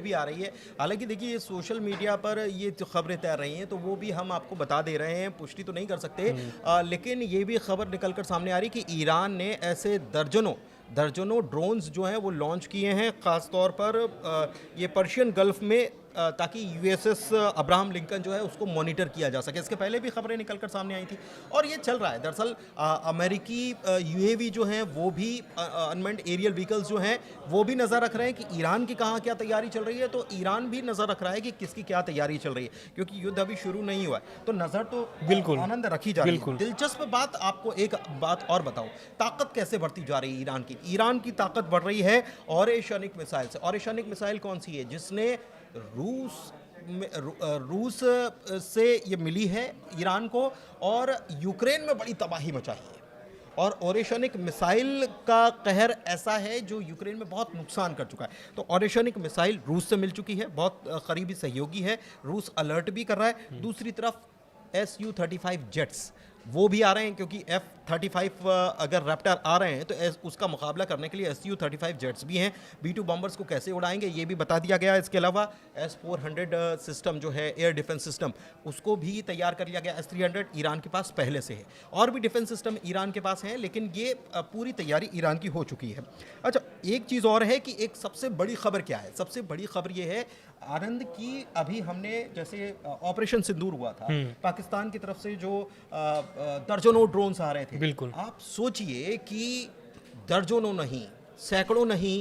भी आ रही है। हालांकि देखिए ये सोशल मीडिया पर ये जो खबरें तैर रही हैं तो वो भी हम आपको बता दे रहे हैं, पुष्टि तो नहीं कर सकते। लेकिन ये भी खबर निकल कर सामने आ रही कि ईरान ने ऐसे दर्जनों दर्जनों ड्रोन्स जो हैं वो लॉन्च किए हैं, ख़ास तौर पर ये पर्शियन गल्फ में, ताकि यूएसएस अब्राहम लिंकन जो है उसको मॉनिटर किया जा सके। इसके पहले भी खबरें निकल कर सामने आई थी और ये चल रहा है। दरअसल अमेरिकी यूएवी जो हैं वो भी अनमैन्ड एरियल व्हीकल्स जो हैं वो भी नज़र रख रहे हैं कि ईरान की कहाँ क्या तैयारी चल रही है, तो ईरान भी नज़र रख रहा है कि किसकी क्या तैयारी चल रही है, क्योंकि युद्ध अभी शुरू नहीं हुआ है। तो नज़र तो बिल्कुल आनंद रखी जा रही है। बिल्कुल दिलचस्प बात, आपको एक बात और बताऊं, ताकत कैसे बढ़ती जा रही है ईरान की। ईरान की ताकत बढ़ रही है ऑरेशनिक मिसाइल से। ऑरेशनिक मिसाइल कौन सी है? जिसने रूस से ये मिली है ईरान को और यूक्रेन में बड़ी तबाही मचाई है। और ओरेशनिक मिसाइल का कहर ऐसा है जो यूक्रेन में बहुत नुकसान कर चुका है। तो ओरेशनिक मिसाइल रूस से मिल चुकी है, बहुत करीबी सहयोगी है, रूस अलर्ट भी कर रहा है। दूसरी तरफ Su-35 जेट्स वो भी आ रहे हैं, क्योंकि F-35 अगर रैप्टर आ रहे हैं तो उसका मुकाबला करने के लिए Su-35 जेट्स भी हैं। B-2 बॉम्बर्स को कैसे उड़ाएंगे ये भी बता दिया गया है। इसके अलावा S-400 सिस्टम जो है एयर डिफेंस सिस्टम, उसको भी तैयार कर लिया गया। S-300 ईरान के पास पहले से है, और भी डिफेंस सिस्टम ईरान के पास हैं, लेकिन ये पूरी तैयारी ईरान की हो चुकी है। अच्छा, एक चीज़ और है कि एक सबसे बड़ी खबर क्या है? सबसे बड़ी खबर ये है आनंद की, अभी हमने जैसे ऑपरेशन सिंदूर हुआ था, पाकिस्तान की तरफ से जो दर्जनों ड्रोन्स आ रहे थे, बिल्कुल आप सोचिए कि दर्जनों नहीं, सैकड़ों नहीं,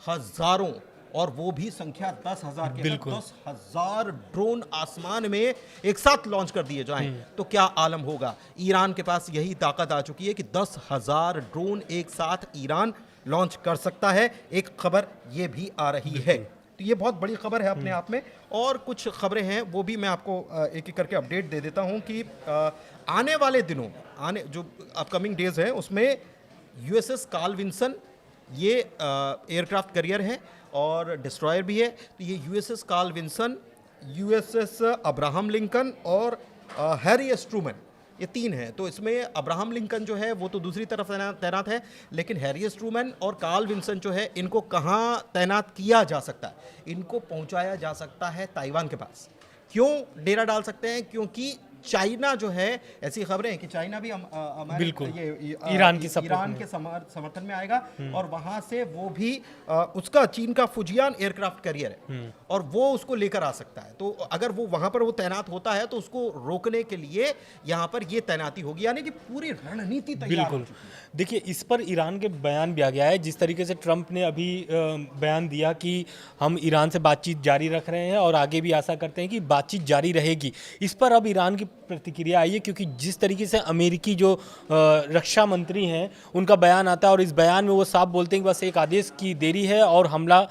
हजारों, और वो भी संख्या 10,000 के, 10,000 ड्रोन आसमान में एक साथ लॉन्च कर दिए जाएं तो क्या आलम होगा। ईरान के पास यही ताकत आ चुकी है कि 10,000 ड्रोन एक साथ ईरान लॉन्च कर सकता है। एक खबर ये भी आ रही है, तो ये बहुत बड़ी खबर है अपने आप में। और कुछ खबरें हैं वो भी मैं आपको एक एक करके अपडेट दे देता हूं कि आने वाले दिनों में, आने जो अपकमिंग डेज हैं उसमें यूएसएस कार्ल विन्सन, ये एयरक्राफ्ट कैरियर है और डिस्ट्रॉयर भी है। तो ये USS Carl Vinson, USS Abraham Lincoln और हैरी एस ट्रूमैन, ये तीन हैं। तो इसमें अब्राहम लिंकन जो है वो तो दूसरी तरफ तैनात है, लेकिन हैरी एस ट्रूमैन और कार्ल विन्सन जो है इनको कहाँ तैनात किया जा सकता है? इनको पहुंचाया जा सकता है ताइवान के पास। क्यों डेरा डाल सकते हैं? क्योंकि चाइना जो है, ऐसी खबरें हैं कि चाइना भी बिल्कुल ईरान के समर्थन में आएगा, और वहां से वो भी उसका चीन का फुजियान एयरक्राफ्ट कैरियर है और वो उसको लेकर आ सकता है। तो अगर वो वहां पर वो तैनात होता है तो उसको रोकने के लिए यहां पर ये तैनाती होगी, यानी कि पूरी रणनीति तैयार हो चुकी है। देखिए, इस पर ईरान के बयान भी आ गया है। जिस तरीके से ट्रंप ने अभी बयान दिया कि हम ईरान से बातचीत जारी रख रहे हैं और आगे भी आशा करते हैं कि बातचीत जारी रहेगी, इस पर अब ईरान की प्रतिक्रिया आई है। क्योंकि जिस तरीके से अमेरिकी जो रक्षा मंत्री हैं उनका बयान आता है और इस बयान में वो साफ बोलते हैं कि बस एक आदेश की देरी है और हमला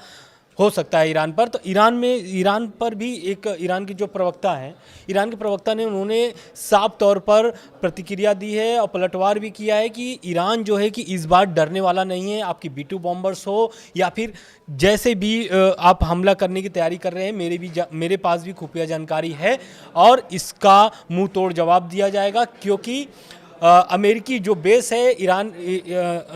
हो सकता है ईरान पर। तो ईरान पर भी एक ईरान के जो प्रवक्ता हैं, ईरान के प्रवक्ता ने उन्होंने साफ तौर पर प्रतिक्रिया दी है और पलटवार भी किया है कि ईरान जो है कि इस बार डरने वाला नहीं है। आपकी B-2 बॉम्बर्स हो या फिर जैसे भी आप हमला करने की तैयारी कर रहे हैं, मेरे पास भी खुफिया जानकारी है और इसका मुंह तोड़ जवाब दिया जाएगा। क्योंकि अमेरिकी जो बेस है ईरान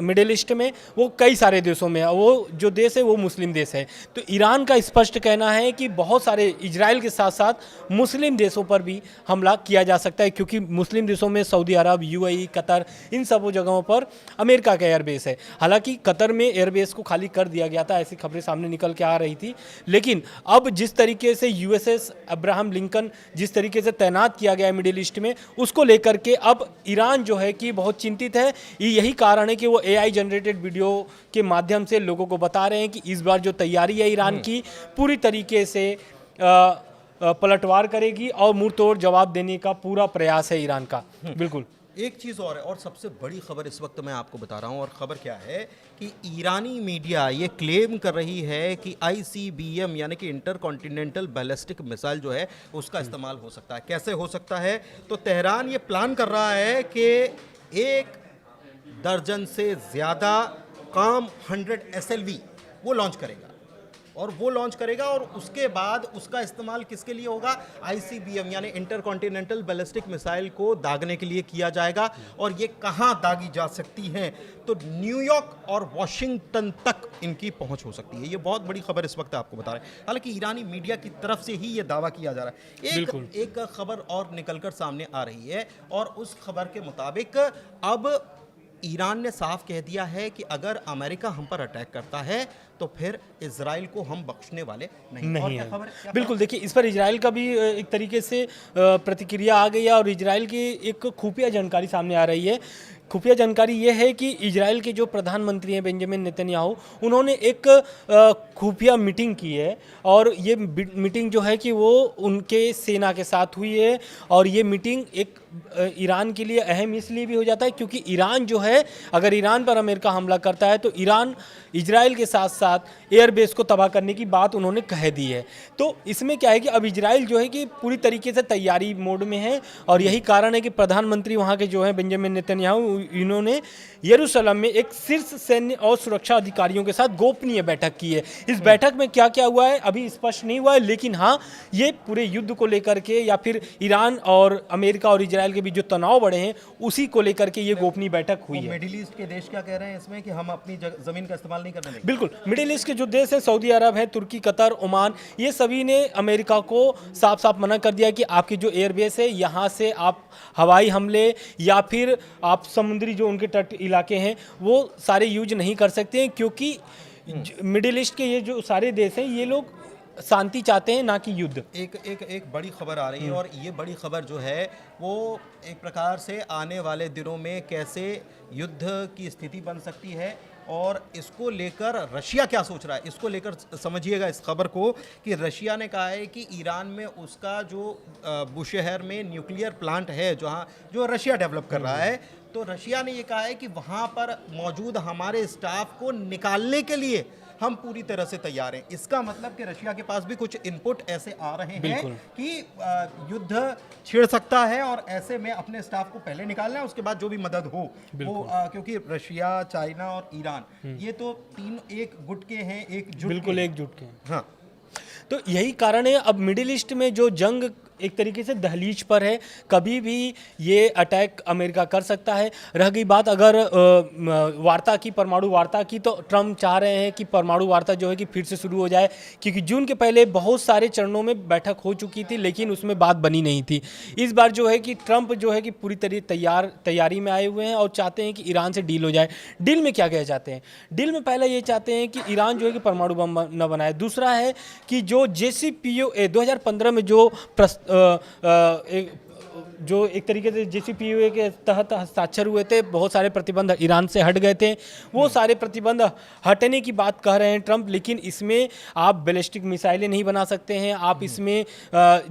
मिडिल ईस्ट में, वो कई सारे देशों में है, वो जो देश है वो मुस्लिम देश है। तो ईरान का स्पष्ट कहना है कि बहुत सारे इजराइल के साथ साथ मुस्लिम देशों पर भी हमला किया जा सकता है, क्योंकि मुस्लिम देशों में सऊदी अरब, UAE, कतर, इन सब जगहों पर अमेरिका का एयरबेस है। हालांकि कतर में एयरबेस को खाली कर दिया गया था, ऐसी खबरें सामने निकल के आ रही थी। लेकिन अब जिस तरीके से USS अब्राहम लिंकन जिस तरीके से तैनात किया गया है मिडिल ईस्ट में, उसको लेकर के अब ईरान जो है कि बहुत चिंतित है। यही कारण है कि वो AI जनरेटेड वीडियो के माध्यम से लोगों को बता रहे हैं कि इस बार जो तैयारी है ईरान की पूरी तरीके से पलटवार करेगी और मुंह तोड़ जवाब देने का पूरा प्रयास है ईरान का। बिल्कुल। एक चीज़ और है, और सबसे बड़ी खबर इस वक्त मैं आपको बता रहा हूँ, और खबर क्या है कि ईरानी मीडिया ये क्लेम कर रही है कि ICBM यानी कि इंटर कॉन्टिनेंटल बैलिस्टिक मिसाइल जो है उसका इस्तेमाल हो सकता है। कैसे हो सकता है? तो तेहरान ये प्लान कर रहा है कि 1 दर्जन से ज़्यादा काम 100 SLV वो लॉन्च करेगा, और वो लॉन्च करेगा और उसके बाद उसका इस्तेमाल किसके लिए होगा? ICBM यानी इंटरकॉन्टिनेंटल बैलिस्टिक मिसाइल को दागने के लिए किया जाएगा। और ये कहां दागी जा सकती हैं? तो न्यूयॉर्क और वॉशिंगटन तक इनकी पहुंच हो सकती है। ये बहुत बड़ी खबर इस वक्त आपको बता रहे हैं। हालांकि ईरानी मीडिया की तरफ से ही ये दावा किया जा रहा है। एक खबर और निकलकर सामने आ रही है और उस खबर के मुताबिक अब ईरान ने साफ कह दिया है कि अगर अमेरिका हम पर अटैक करता है तो फिर इजराइल को हम बख्शने वाले नहीं और क्या है। खबर बिल्कुल, देखिए इस पर इजराइल का भी एक तरीके से प्रतिक्रिया आ गई है और इजराइल की एक खुफिया जानकारी सामने आ रही है। खुफिया जानकारी ये है कि इजराइल के जो प्रधानमंत्री हैं बेंजामिन नेतन्याहू, उन्होंने एक खुफिया मीटिंग की है और ये मीटिंग जो है कि वो उनके सेना के साथ हुई है। और ये मीटिंग एक ईरान के लिए अहम इसलिए भी हो जाता है क्योंकि ईरान जो है, अगर ईरान पर अमेरिका हमला करता है तो ईरान इजराइल के साथ साथ एयरबेस को तबाह करने की बात उन्होंने कह दी है। तो इसमें क्या है कि अब इजराइल जो है कि पूरी तरीके से तैयारी मोड में है और यही कारण है कि प्रधानमंत्री वहाँ के जो है बेंजामिन नेतन्याहू, इन्होंने यरूशलेम में एक शीर्ष सैन्य और सुरक्षा अधिकारियों के साथ गोपनीय बैठक की है। इस बैठक में क्या क्या हुआ है अभी स्पष्ट नहीं हुआ है, लेकिन हाँ, ये पूरे युद्ध को लेकर के या फिर ईरान और अमेरिका और इजराइल के बीच जो तनाव बढ़े हैं उसी को लेकर के ये गोपनीय बैठक हुई है। मिडिल ईस्ट के देश क्या कह रहे हैं इसमें कि हम अपनी जमीन का इस्तेमाल नहीं करने देंगे? बिल्कुल, मिडिल ईस्ट के जो देश हैं, सऊदी अरब है, तुर्की, कतर, ओमान, ये सभी ने अमेरिका को साफ साफ मना कर दिया कि आपकी जो एयरबेस है यहाँ से आप हवाई हमले या फिर आप समुद्री जो उनके तट इलाके हैं वो सारे यूज नहीं कर सकते हैं, क्योंकि मिडिल ईस्ट के ये जो सारे देश हैं ये लोग शांति चाहते हैं, ना कि युद्ध। एक बड़ी खबर आ रही है और ये बड़ी खबर जो है वो एक प्रकार से आने वाले दिनों में कैसे युद्ध की स्थिति बन सकती है और इसको लेकर रशिया क्या सोच रहा है, इसको लेकर समझिएगा इस खबर को कि रशिया ने कहा है कि ईरान में उसका जो बुशहर में न्यूक्लियर प्लांट है जहाँ जो रशिया डेवलप कर रहा है, तो रशिया ने ये कहा है कि वहाँ पर मौजूद हमारे स्टाफ को निकालने के लिए हम पूरी तरह से तैयार हैं। इसका मतलब कि रशिया के पास भी कुछ इनपुट ऐसे आ रहे हैं कि युद्ध छिड़ सकता है और ऐसे में अपने स्टाफ को पहले निकालना है, उसके बाद जो भी मदद हो वो क्योंकि रशिया, चाइना और ईरान ये तो तीन एक गुट के हैं, एकजुट के। हाँ, तो यही कारण है अब मिडिल ईस्ट में जो जंग एक तरीके से दहलीज पर है, कभी भी ये अटैक अमेरिका कर सकता है। रह गई बात अगर वार्ता की, परमाणु वार्ता की, तो ट्रम्प चाह रहे हैं कि परमाणु वार्ता जो है कि फिर से शुरू हो जाए, क्योंकि जून के पहले बहुत सारे चरणों में बैठक हो चुकी थी लेकिन उसमें बात बनी नहीं थी। इस बार जो है कि ट्रम्प जो है कि पूरी तैयारी में आए हुए हैं और चाहते हैं कि ईरान से डील हो जाए। डील में क्या कह चाहते हैं? डील में पहले ये चाहते हैं कि ईरान जो है कि परमाणु बम न बनाए। दूसरा है कि जो JCPOA 2015 में जो एक तरीके से JCPOA के तहत हस्ताक्षर हुए थे, बहुत सारे प्रतिबंध ईरान से हट गए थे, वो सारे प्रतिबंध हटने की बात कह रहे हैं ट्रम्प। लेकिन इसमें आप बैलिस्टिक मिसाइलें नहीं बना सकते हैं, आप इसमें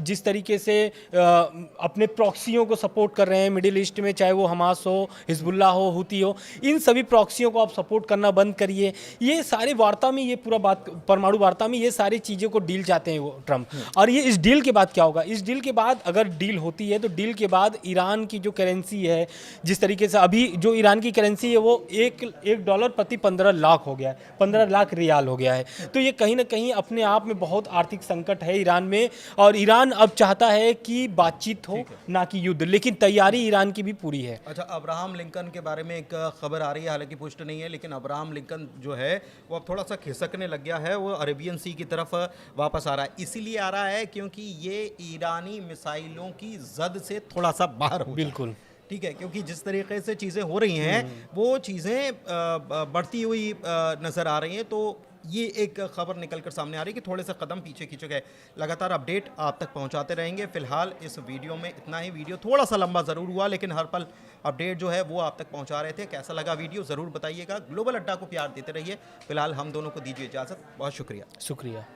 जिस तरीके से अपने प्रॉक्सियों को सपोर्ट कर रहे हैं मिडिल ईस्ट में, चाहे वो हमास हो, हिजबुल्लाह हो, हुती हो, इन सभी प्रॉक्सियों को आप सपोर्ट करना बंद करिए। ये सारे वार्ता में, ये पूरा बात परमाणु वार्ता में ये सारी चीज़ों को डील चाहते हैं वो ट्रम्प। और ये इस डील के बाद क्या होगा? इस डील के बाद अगर डील होती है तो डील के बाद ईरान की जो करेंसी है, जिस तरीके से अभी जो ईरान की करेंसी है वो एक डॉलर प्रति 15 लाख हो गया है, 15 लाख रियाल हो गया है। तो ये कहीं ना कहीं अपने आप में बहुत आर्थिक संकट है ईरान में, और ईरान अब चाहता है कि बातचीत हो, ना कि युद्ध। लेकिन तैयारी ईरान की भी पूरी है। अच्छा, अब्राहम लिंकन के बारे में एक खबर आ रही है, हालांकि पुष्ट नहीं है, लेकिन अब्राहम लिंकन जो है वो अब थोड़ा सा खिसकने लग गया है, वो अरेबियन सी की तरफ वापस आ रहा है। इसीलिए आ रहा है क्योंकि ये ईरानी मिसाइलों की जद से थोड़ा सा बाहर हो, बिल्कुल ठीक है, क्योंकि जिस तरीके से चीज़ें हो रही हैं वो चीज़ें बढ़ती हुई नज़र आ रही हैं। तो ये एक खबर निकल कर सामने आ रही है कि थोड़े से कदम पीछे खींचे गए। लगातार अपडेट आप तक पहुंचाते रहेंगे। फिलहाल इस वीडियो में इतना ही। वीडियो थोड़ा सा लंबा ज़रूर हुआ, लेकिन हर पल अपडेट जो है वो आप तक पहुंचा रहे थे। कैसा लगा वीडियो ज़रूर बताइएगा। ग्लोबल अड्डा को प्यार देते रहिए। फिलहाल हम दोनों को दीजिए इजाज़त। बहुत शुक्रिया।